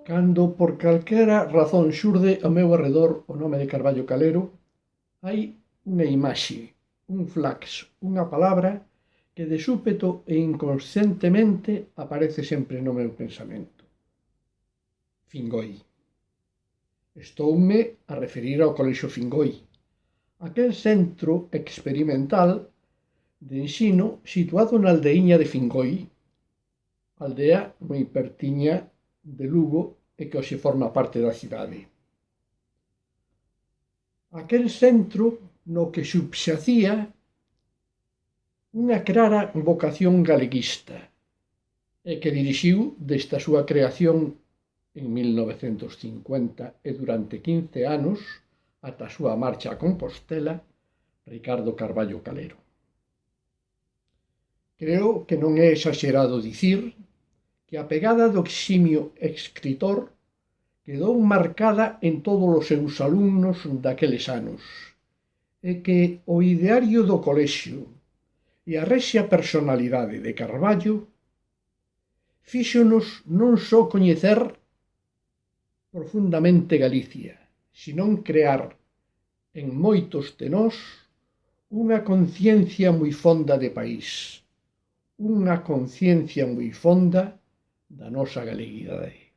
Cando por calquera razón xurde ao meu arredor o nome de Carballo Calero, hai unha imaxe, un flash, unha palabra que de súpeto e inconscientemente aparece sempre no meu pensamento. Fingoi. Estoume a referir ao Colexio Fingoi, aquel centro experimental de ensino situado na aldeiña de Fingoi, aldea moi pertiña de Lugo e que hoxe forma parte da cidade. Aquel centro no que subxacía unha clara vocación galeguista e que dirixiu desde a súa creación en 1950 e durante 15 anos ata a súa marcha a Compostela, Ricardo Carballo Calero. Creo que non é exaxerado dicir que a pegada do eximio escritor quedou marcada en todos os seus alumnos daqueles anos e que o ideario do colexio e a rexia personalidade de Carballo fíxonos non só coñecer profundamente Galicia, senón crear en moitos de nós unha conciencia moi fonda de país, unha conciencia moi fonda da nosa galeguidade.